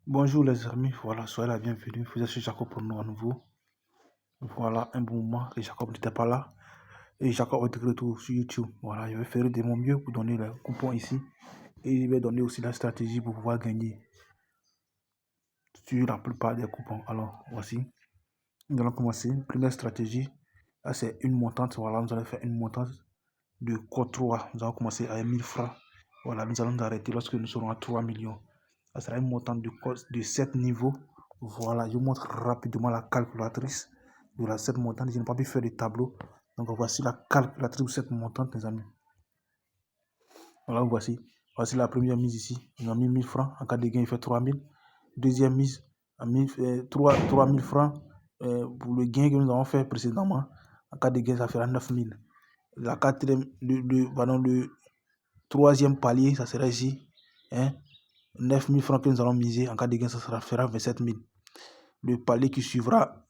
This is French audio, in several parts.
Bonjour les amis, voilà, soyez la bienvenue. Vous êtes chez Jacob pour nous à nouveau. Voilà, un bon moment que Jacob n'était pas là. Et Jacob est de retour sur YouTube. Voilà, je vais faire de mon mieux pour donner le coupon ici. Et je vais donner aussi la stratégie pour pouvoir gagner sur la plupart des coupons. Alors, voici. Nous allons commencer. Première stratégie, là c'est une montante. Voilà, nous allons faire une montante de code 3. Nous allons commencer avec 1000 francs. Voilà, nous allons nous arrêter lorsque nous serons à 3 millions. Ça sera une montante de 7 niveaux. Voilà, je vous montre rapidement la calculatrice de cette montante. Je n'ai pas pu faire de tableau. Donc voici la calculatrice de cette montante, mes amis. Voilà, voici. Voici la première mise ici. On a mis 1000 francs. En cas de gain, il fait 3000. Deuxième mise, 3000 francs pour le gain que nous avons fait précédemment. En cas de gain, ça fera 9000. La quatrième, le troisième palier, ça sera ici. 9000 francs que nous allons miser. En cas de gain, ça fera 27 000. Le palier qui suivra,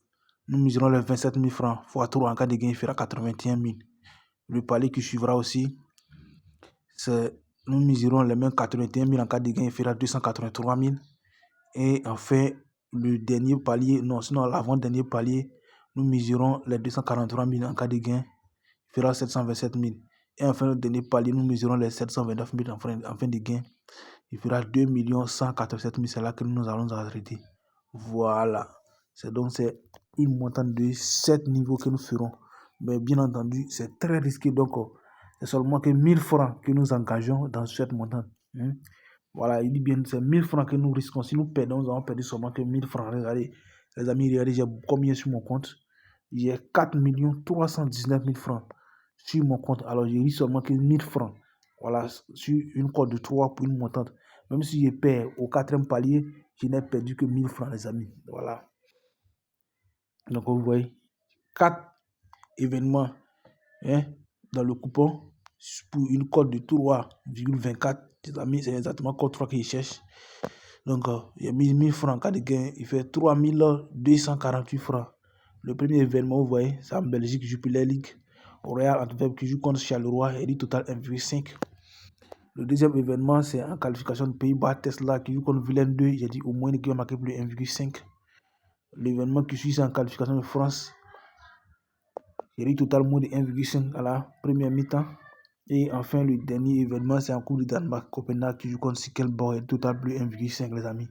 nous miserons les 27 000 francs x 3. En cas de gain, il fera 81 000. Le palier qui suivra aussi, nous miserons les mêmes 81 000. En cas de gain, il fera 283 000. Et enfin, le dernier palier, non, sinon l'avant-dernier palier, nous miserons les 243 000. En cas de gain, il fera 727 000. Et enfin, le dernier palier, nous miserons les 729 000 en fin de gain. Il fera 2 187 000. C'est là que nous allons arrêter. Voilà. C'est une montante de 7 niveaux que nous ferons. Mais bien entendu, c'est très risqué. Donc, c'est seulement que 1000 francs que nous engageons dans cette montante. Voilà, il dit bien, c'est 1000 francs que nous risquons. Si nous perdons, nous allons perdre seulement que 1000 francs. Regardez, les amis, regardez, j'ai combien sur mon compte? J'ai 4 319 000 francs sur mon compte. Alors, j'ai risque seulement que 1000 francs. Voilà, sur une cote de 3 pour une montante. Même si je perds au 4e palier, je n'ai perdu que 1000 francs, les amis. Voilà. Donc, vous voyez, 4 événements dans le coupon pour une cote de 3,24. Les amis, c'est exactement cote 3 que je cherche. Donc, il y a 1000 francs en cas de gain. Il fait 3248 francs. Le premier événement, vous voyez, c'est en Belgique, Jupiler League. Royal Antwerp qui joue contre Charleroi, et dit total 1,5. Le deuxième événement, c'est en qualification de Pays-Bas, Tesla qui joue contre Vilaine 2. J'ai dit au moins qu'il va marquer plus de 1,5. L'événement qui suit, c'est en qualification de France. J'ai dit total moins de 1,5 à la première mi-temps. Et enfin, le dernier événement, c'est en Coupe de Danemark, Copenhague qui joue contre Sikkelborg, et total plus 1,5, les amis.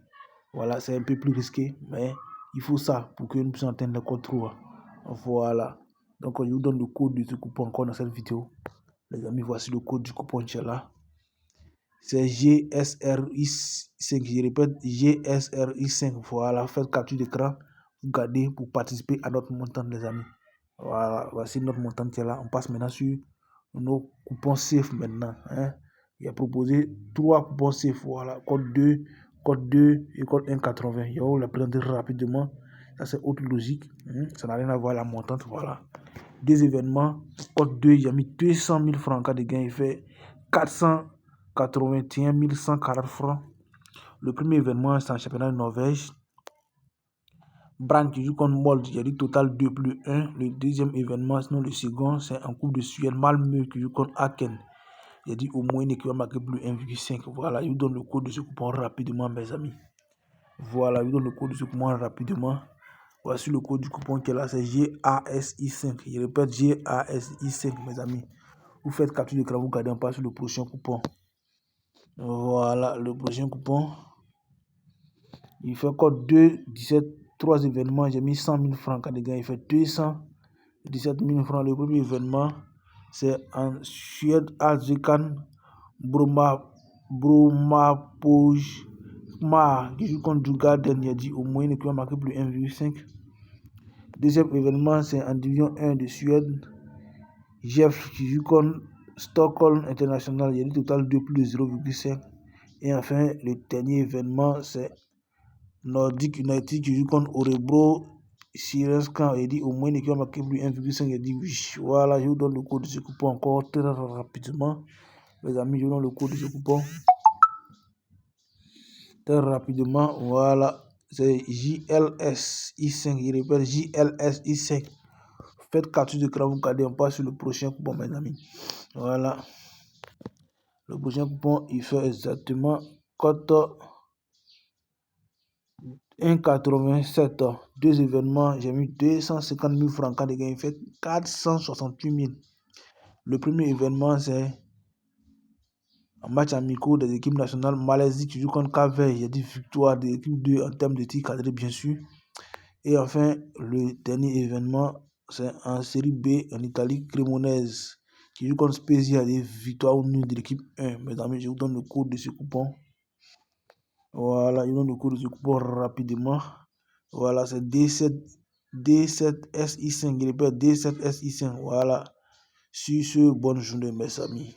Voilà, c'est un peu plus risqué, mais il faut ça pour que nous puissions atteindre le code 3. Voilà. Donc, je vous donne le code de ce coupon encore dans cette vidéo. Les amis, voici le code du coupon qui est là. C'est GSRI5. Je répète, GSRI5. Voilà, faites capture d'écran. Vous gardez pour participer à notre montant, les amis. Voilà, voici notre montant qui est là. On passe maintenant sur nos coupons safe maintenant. Il a proposé 3 coupons safe. Voilà, code 2 et code 1,80. Je vais vous les présenter rapidement. Ça, c'est autre logique. Ça n'a rien à voir avec la montante. Voilà. 2 événements. Code 2, j'ai mis 200 000 francs en cas de gain. Il fait 481 140 francs. Le premier événement, c'est en championnat de Norvège. Brandt qui joue contre Molde, j'ai dit total 2 plus 1. Le deuxième événement, sinon le second, c'est en Coupe de Suède. Malmö qui joue contre Aken. J'ai dit au moins qui va marquer plus 1,5. Voilà, je vous donne le code de ce coupon rapidement, mes amis. Voilà, je vous donne le code de ce coupon rapidement. Voici le code du coupon qui est là, c'est GASI5. Je répète, GASI5, mes amis. Vous faites capture d'écran, vous gardez en place sur le prochain coupon. Voilà, le prochain coupon. Il fait code 2, 17, 3 événements. J'ai mis 100 000 francs. Quand les gars, il fait 217 000 francs. Le premier événement, c'est en Suède, Alzekan, Bromapoj, qui joue contre Djurgården. Il a dit au moins qu'il va marquer plus 1,5. Deuxième événement, c'est en Division 1 de Suède. Jeff qui joue contre Stockholm International. Il a dit total 2 plus 0,5. Et enfin, le dernier événement, c'est Nordic United qui joue contre Orebro Sirenskan. Il dit au moins qu'il va marquer plus 1,5. Il dit oui. Voilà, je vous donne le code de ce coupon encore très rapidement. Les amis, je vous donne le code de ce coupon très rapidement. Voilà, c'est JLSI5. Il répète JLSI5. Faites capture d'écran, vous gardez, on passe sur le prochain coupon, mes amis. Voilà. Le prochain coupon, il fait exactement code 1,87. 2 événements, j'ai mis 250 000 francs. Quand les gars, il fait 468 000. Le premier événement, c'est un match amicaux des équipes nationales. Malaisie qui joue contre Cap-Vert. J'ai dit victoire de l'équipe 2 en termes de tir cadré, bien sûr. Et enfin, le dernier événement, c'est en série B en Italie, Cremonese qui joue contre Spezia. Des victoires ou nul de l'équipe 1. Mes amis, je vous donne le code de ce coupon. Voilà, je vous donne le code de ce coupon rapidement. Voilà, c'est D7SI5. Je répète, D7SI5. Voilà. Sur ce, bonne journée, mes amis.